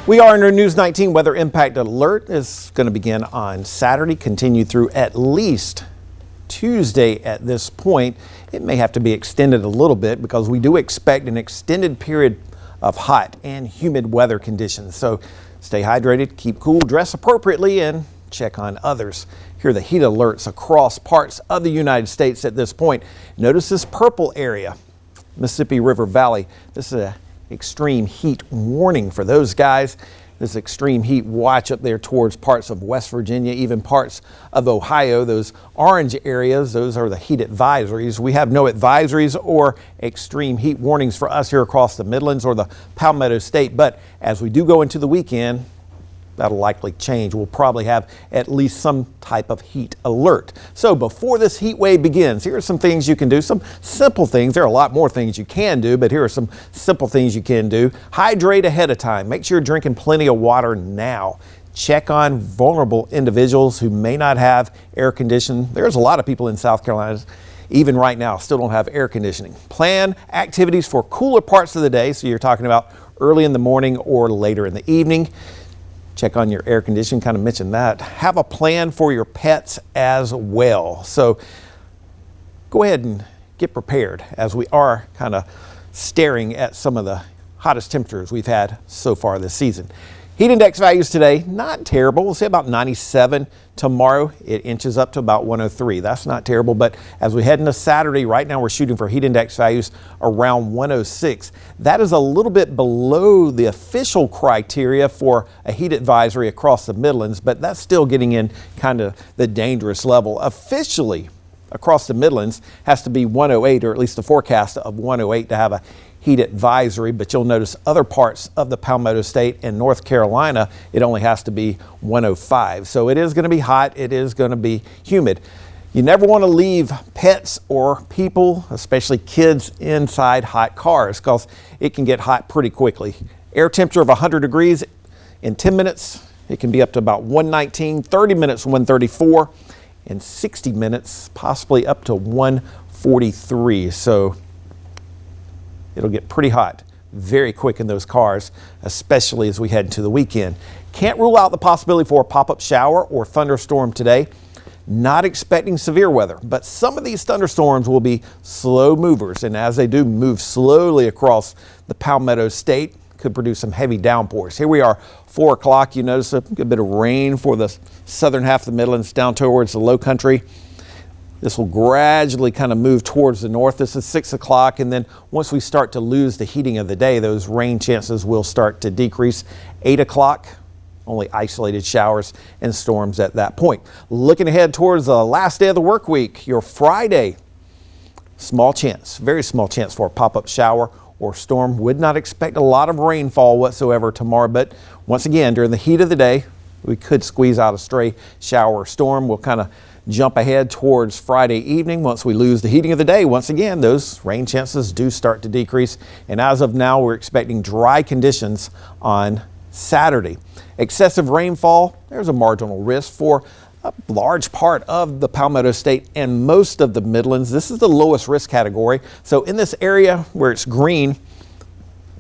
We are under News 19 weather impact alert. Is going to begin on Saturday, continue through at least Tuesday at this point. It may have to be extended a little bit because we do expect an extended period of hot and humid weather conditions. So stay hydrated, keep cool, dress appropriately, and check on others. Here are the heat alerts across parts of the United States at this point. Notice this purple area, Mississippi River Valley. This is an extreme heat warning for those guys. This extreme heat watch up there towards parts of West Virginia, even parts of Ohio. Those orange areas, those are the heat advisories. We have no advisories or extreme heat warnings for us here across the Midlands or the Palmetto State. But as we do go into the weekend, that'll likely change. We'll probably have at least some type of heat alert. So before this heat wave begins, here are some things you can do, some simple things. There are a lot more things you can do, but here are some simple things you can do. Hydrate ahead of time. Make sure you're drinking plenty of water now. Check on vulnerable individuals who may not have air conditioning. There's a lot of people in South Carolina, even right now, still don't have air conditioning. Plan activities for cooler parts of the day. So you're talking about early in the morning or later in the evening. Check on your air conditioning, kind of mentioned that. Have a plan for your pets as well. So go ahead and get prepared as we are kind of staring at some of the hottest temperatures we've had so far this season. Heat index values today, not terrible. We'll say about 97. Tomorrow, it inches up to about 103. That's not terrible, but as we head into Saturday, right now we're shooting for heat index values around 106. That is a little bit below the official criteria for a heat advisory across the Midlands, but that's still getting in kind of the dangerous level. Officially, across the Midlands has to be 108, or at least the forecast of 108 to have a heat advisory, but you'll notice other parts of the Palmetto State and North Carolina, it only has to be 105. So it is going to be hot. It is going to be humid. You never want to leave pets or people, especially kids, inside hot cars because it can get hot pretty quickly. Air temperature of 100 degrees in 10 minutes. It can be up to about 119, 30 minutes 134, and 60 minutes possibly up to 143. So it'll get pretty hot very quick in those cars, especially as we head into the weekend. Can't rule out the possibility for a pop-up shower or thunderstorm today. Not expecting severe weather, but some of these thunderstorms will be slow movers, and as they do move slowly across the Palmetto State, could produce some heavy downpours. Here we are, 4 o'clock. You notice a good bit of rain for the southern half of the Midlands down towards the low country. This will gradually kind of move towards the north. This is 6 o'clock, and then once we start to lose the heating of the day, those rain chances will start to decrease. 8 o'clock, only isolated showers and storms at that point. Looking ahead towards the last day of the work week, your Friday, small chance, very small chance for a pop-up shower or storm. Would not expect a lot of rainfall whatsoever tomorrow, but once again, during the heat of the day, we could squeeze out a stray shower or storm. We'll kind of jump ahead towards Friday evening. Once we lose the heating of the day, once again, those rain chances do start to decrease. And as of now, we're expecting dry conditions on Saturday. Excessive rainfall, there's a marginal risk for a large part of the Palmetto State and most of the Midlands. This is the lowest risk category. So in this area where it's green,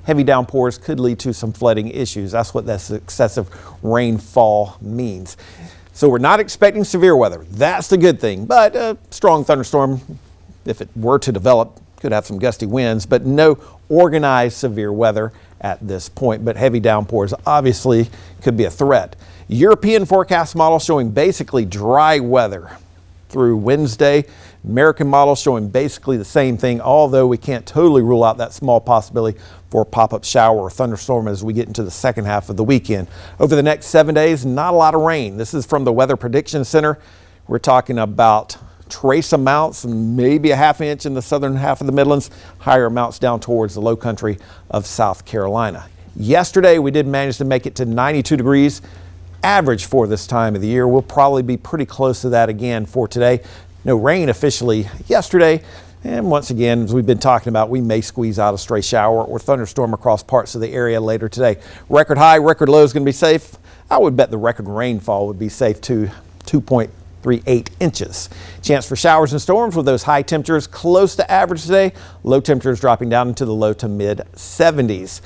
heavy downpours could lead to some flooding issues. That's what this excessive rainfall means. So we're not expecting severe weather. That's the good thing. But a strong thunderstorm, if it were to develop, could have some gusty winds, but no organized severe weather at this point. But heavy downpours obviously could be a threat. European forecast model showing basically dry weather through Wednesday. American model showing basically the same thing, although we can't totally rule out that small possibility for a pop-up shower or thunderstorm as we get into the second half of the weekend. Over the next 7 days, not a lot of rain. This is from the Weather Prediction Center. We're talking about trace amounts, maybe a half inch in the southern half of the Midlands, higher amounts down towards the low country of South Carolina. Yesterday, we did manage to make it to 92 degrees. Average for this time of the year. We'll probably be pretty close to that again for today. No rain officially yesterday. And once again, as we've been talking about, we may squeeze out a stray shower or thunderstorm across parts of the area later today. Record high, record low is going to be safe. I would bet the record rainfall would be safe too. 3.8 inches. Chance for showers and storms with those high temperatures close to average today. Low temperatures dropping down into the low to mid 70s.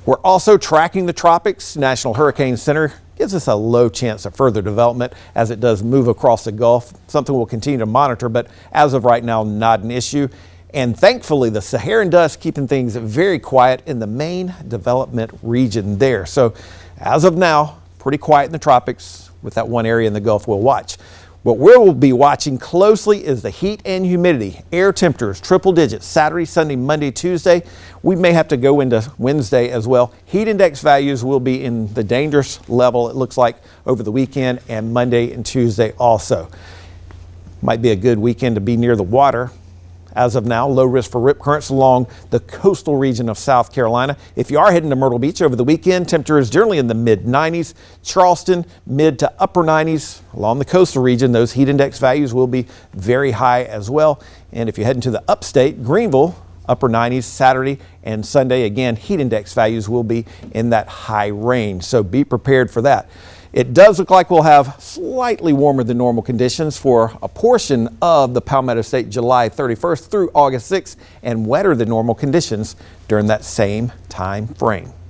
We're also tracking the tropics. National Hurricane Center gives us a low chance of further development as it does move across the Gulf. Something we'll continue to monitor, but as of right now, not an issue. And thankfully, the Saharan dust keeping things very quiet in the main development region there. So as of now, pretty quiet in the tropics with that one area in the Gulf we'll watch. What we'll be watching closely is the heat and humidity. Air temperatures, triple digits, Saturday, Sunday, Monday, Tuesday. We may have to go into Wednesday as well. Heat index values will be in the dangerous level, it looks like, over the weekend and Monday and Tuesday also. Might be a good weekend to be near the water. As of now, low risk for rip currents along the coastal region of South Carolina. If you are heading to Myrtle Beach over the weekend, temperatures generally in the mid 90s. Charleston, mid to upper 90s. Along the coastal region, those heat index values will be very high as well. And if you're heading to the upstate, Greenville, upper 90s Saturday and Sunday. Again, heat index values will be in that high range, so be prepared for that. It does look like we'll have slightly warmer than normal conditions for a portion of the Palmetto State July 31st through August 6th and wetter than normal conditions during that same time frame.